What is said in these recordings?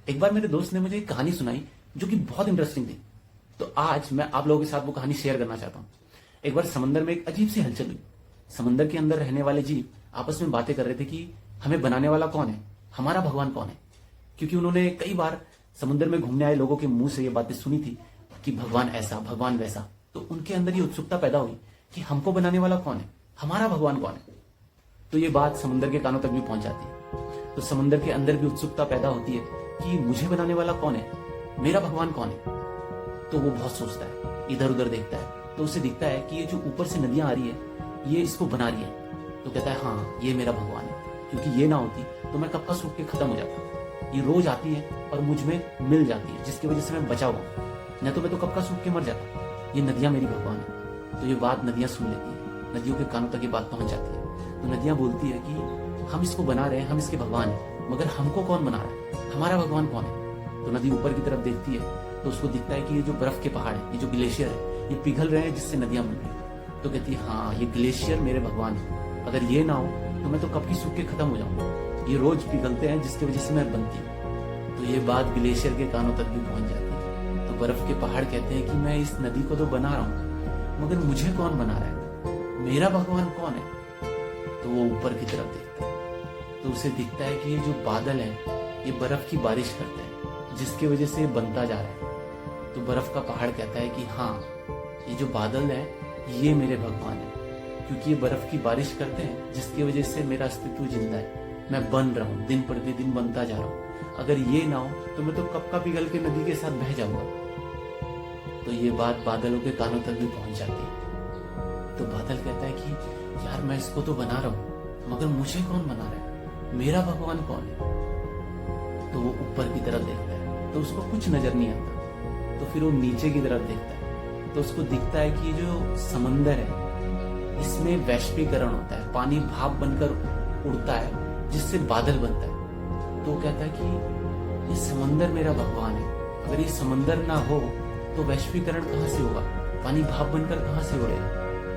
एक बार मेरे दोस्त ने मुझे एक कहानी सुनाई जो कि बहुत इंटरेस्टिंग थी। तो आज मैं आप लोगों के साथ वो कहानी शेयर करना चाहता हूँ। एक बार समंदर में एक अजीब सी हलचल हुई। समंदर के अंदर रहने वाले जीव आपस में बातें कर रहे थे कि हमें बनाने वाला कौन है, हमारा भगवान कौन है। क्योंकि उन्होंने कई बार समुद्र में घूमने आए लोगों के मुंह से ये बातें सुनी थी कि भगवान ऐसा, भगवान वैसा। तो उनके अंदर ये उत्सुकता पैदा हुई कि हमको बनाने वाला कौन है, हमारा भगवान कौन है। तो ये बात समुद्र के कानों तक भी पहुंच जाती है। तो समुद्र के अंदर भी उत्सुकता पैदा होती है कि मुझे बनाने वाला कौन है, मेरा भगवान कौन है। तो वो बहुत सोचता है, इधर उधर देखता है। तो उसे दिखता है कि ये जो ऊपर से नदियां आ रही है ये इसको बना रही है। तो कहता है हाँ, ये मेरा भगवान है, क्योंकि ये ना होती तो मैं कब का सूख के खत्म हो जाता। ये रोज आती है और मुझ में मिल जाती है, जिसकी वजह से मैं बचा हुआ हूं। न तो मैं तो कब का सूख के मर जाता। ये नदियां मेरी भगवान है। तो ये बात नदियां सुन लेती है, नदियों के कानों तक ये बात पहुंच जाती है। तो नदियां बोलती है कि हम इसको बना रहे हैं, हम इसके भगवान हैं, मगर हमको कौन बना रहा है, हमारा भगवान कौन है। तो नदी ऊपर की तरफ देखती है तो उसको दिखता है कि ये जो बर्फ के पहाड़ है, ये जो ग्लेशियर है, ये पिघल रहे हैं, जिससे नदियां बन रही। तो कहती है हाँ, ये ग्लेशियर मेरे भगवान है। अगर ये ना हो तो मैं तो कब की सूख के खत्म हो जाऊंगा। ये रोज पिघलते हैं, जिसकी वजह से मैं बनती हूँ। तो ये बात ग्लेशियर के कानों तक भी पहुंच जाती है। तो बर्फ के पहाड़ कहते हैं कि मैं इस नदी को तो बना रहा हूँ, मगर मुझे कौन बना रहा है, मेरा भगवान कौन है। तो वो ऊपर की तरफ देखता है तो उसे दिखता है कि ये जो बादल है ये बर्फ की बारिश करते हैं, जिसकी वजह से ये बनता जा रहा है। तो बर्फ का पहाड़ कहता है कि हाँ, ये जो बादल है ये मेरे भगवान है, क्योंकि ये बर्फ की बारिश करते हैं, जिसकी वजह से मेरा अस्तित्व जिंदा है। मैं बन रहा हूँ, दिन प्रतिदिन बनता जा रहा हूँ। अगर ये ना हो तो मैं तो कब का पिघल के नदी के साथ बह जाऊंगा। तो ये बात बादलों के कानों तक भी पहुंच जाती है। तो बादल कहता है कि यार, मैं इसको तो बना रहा हूँ, मगर मुझे कौन बना रहा है, मेरा भगवान कौन है। तो वो ऊपर की तरफ देखता है तो उसको कुछ नजर नहीं आता। तो फिर वो नीचे की तरफ देखता है तो उसको दिखता है कि ये जो समंदर है इसमें वैश्वीकरण होता है, पानी भाप बनकर उड़ता है, जिससे बादल बनता है। तो वो कहता है कि ये समंदर मेरा भगवान है। अगर ये समंदर ना हो तो वैश्वीकरण कहाँ से होगा, पानी भाप बनकर कहाँ से उड़ेगा,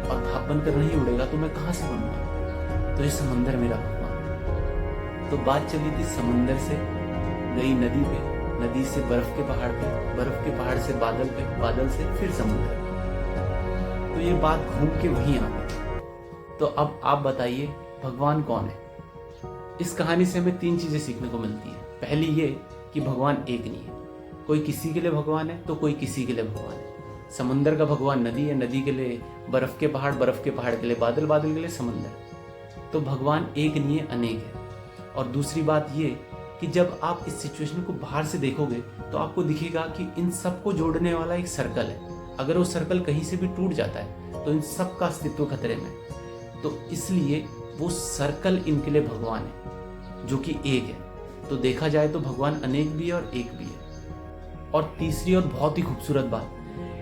और भाप बनकर नहीं उड़ेगा तो मैं कहाँ से बनूंगा। तो ये समंदर मेरा भगवान है। तो बात चली थी समंदर से गई नदी पे, नदी से बर्फ के पहाड़ पे, बर्फ के पहाड़ से बादल पे, बादल से फिर समुद्र। तो ये बात घूम के वहीं आ गई। तो अब आप बताइए भगवान कौन है। इस कहानी से हमें 3 चीजें सीखने को मिलती है। पहली ये कि भगवान एक नहीं है, कोई किसी के लिए भगवान है तो कोई किसी के लिए भगवान है। समंदर का भगवान नदी है, नदी के लिए बर्फ के पहाड़, बर्फ के पहाड़ के लिए बादल, बादल के लिए समंदर। तो भगवान एक नहीं है, अनेक है। और दूसरी बात ये कि जब आप इस सिचुएशन को बाहर से देखोगे तो आपको दिखेगा कि इन सबको जोड़ने वाला एक सर्कल है। अगर वो सर्कल कहीं से भी टूट जाता है तो इन सब का अस्तित्व खतरे में। तो इसलिए वो सर्कल इनके लिए भगवान है, जो कि एक है। तो देखा जाए तो भगवान अनेक भी है और एक भी है। और तीसरी और बहुत ही खूबसूरत बात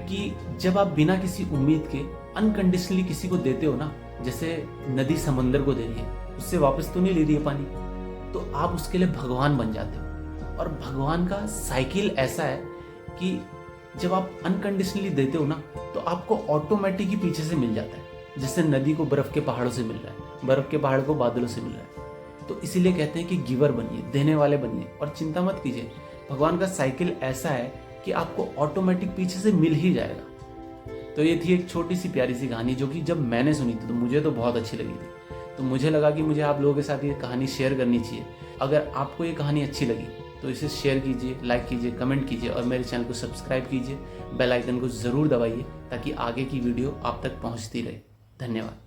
कि जब आप बिना किसी उम्मीद के अनकंडीशनली किसी को देते हो ना, जैसे नदी समंदर को दे रही है, उससे वापस तो नहीं ले रही है पानी, तो आप उसके लिए भगवान बन जाते हो। और भगवान का साइकिल ऐसा है कि जब आप अनकंडीशनली देते हो ना तो आपको ऑटोमेटिक ही पीछे से मिल जाता है। जैसे नदी को बर्फ के पहाड़ों से मिल रहा है, बर्फ के पहाड़ को बादलों से मिल रहा है। तो इसीलिए कहते हैं कि गिवर बनिए, देने वाले बनिए, और चिंता मत कीजिए। भगवान का साइकिल ऐसा है कि आपको ऑटोमेटिक पीछे से मिल ही जाएगा। तो ये थी एक छोटी सी प्यारी सी कहानी, जो कि जब मैंने सुनी थी तो मुझे तो बहुत अच्छी लगी थी। तो मुझे लगा कि मुझे आप लोगों के साथ ये कहानी शेयर करनी चाहिए। अगर आपको ये कहानी अच्छी लगी तो इसे शेयर कीजिए, लाइक कीजिए, कमेंट कीजिए, और मेरे चैनल को सब्सक्राइब कीजिए। बेल आइकन को ज़रूर दबाइए ताकि आगे की वीडियो आप तक पहुंचती रहे। धन्यवाद।